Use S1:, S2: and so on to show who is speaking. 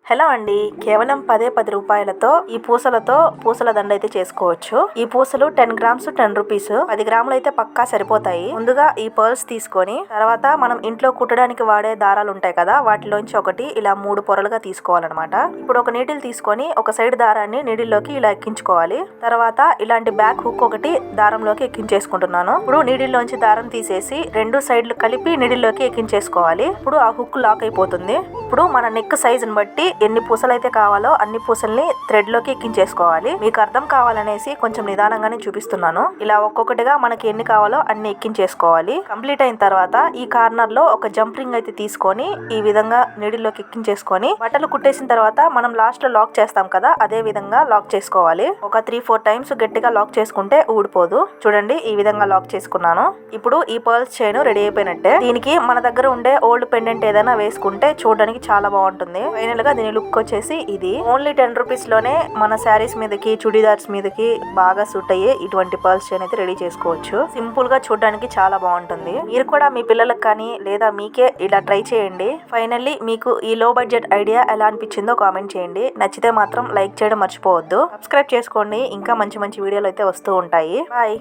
S1: Hello అండి, కేవలం 10 రూపాయలతో ఈ పూసలతో పూసల దండ అయితే చేసుకోవచ్చు. ఈ పూసలు 10 గ్రామ్స్ 10 రూపీస్. 10 గ్రాములు అయితే పక్కా సరిపోతాయి. ముందుగా ఈ పర్ల్స్ తీసుకొని తర్వాత మనం ఇంట్లో కుట్టడానికి వాడే దారాలు ఉంటాయి కదా, వాటిలోంచి ఒకటి ఇలా 3 పొరలుగా తీసుకోవాలన్నమాట. ఇప్పుడు ఒక నీడిల్ తీసుకొని ఒక సైడ్ దారాన్ని నీడిల్లోకి ఇలా ఎక్కించుకోవాలి. తర్వాత ఇలాంటి బ్యాక్ హుక్ ఒకటి దారంలోకి ఎక్కించేసుకుంటున్నాను. ఇప్పుడు నీడిల్లోంచి దారం తీసేసి 2 సైడ్లు కలిపి నీడిల్లోకి ఎక్కించేసుకోవాలి. ఇప్పుడు ఆ హుక్ లాక్ అయిపోతుంది. ఇప్పుడు మన నెక్ సైజుని బట్టి ఎన్ని పూసలు అయితే కావాలో అన్ని పూసల్ని థ్రెడ్ లోకి ఎక్కించేసుకోవాలి. మీకు అర్థం కావాలనేసి కొంచెం నిదానంగానే చూపిస్తున్నాను. ఇలా ఒక్కొక్కటిగా మనకి ఎన్ని కావాలో అన్ని ఎక్కించేసుకోవాలి. కంప్లీట్ అయిన తర్వాత ఈ కార్నర్ లో ఒక జంప్ రింగ్ అయితే తీసుకొని ఈ విధంగా నీడిల్లోకి ఎక్కించేసుకొని బట్టలు కుట్టేసిన తర్వాత మనం లాస్ట్ లో లాక్ చేస్తాం కదా, అదే విధంగా లాక్ చేసుకోవాలి. ఒక 3-4 టైమ్స్ గట్టిగా లాక్ చేసుకుంటే ఊడిపోదు. చూడండి, ఈ విధంగా లాక్ చేసుకున్నాను. ఇప్పుడు ఈ పర్ల్స్ చైన్ రెడీ అయిపోయినట్టే. దీనికి మన దగ్గర ఉండే ఓల్డ్ పెండెంట్ ఏదైనా వేసుకుంటే చూడడానికి చాలా బాగుంటుంది. ఫైనల్ గా దీని లుక్ వచ్చేసి ఇది. ఓన్లీ 10 రూపీస్ లోనే మన శారీస్ మీదకి, చుడీదార్స్ మీదకి బాగా సూట్ అయ్యే ఇటువంటి పర్ల్స్ చైన్ అయితే రెడీ చేసుకోవచ్చు. సింపుల్ గా చూడడానికి చాలా బాగుంటుంది. మీరు కూడా మీ పిల్లలకు కానీ లేదా మీకే ఇలా ట్రై చేయండి. ఫైనల్లీ మీకు ఈ లో బడ్జెట్ ఐడియా ఎలా అనిపించిందో కామెంట్ చేయండి. నచ్చితే మాత్రం లైక్ చేయడం మర్చిపోవద్దు. సబ్స్క్రైబ్ చేసుకోండి, ఇంకా మంచి మంచి వీడియోలు అయితే వస్తూ ఉంటాయి. బాయ్.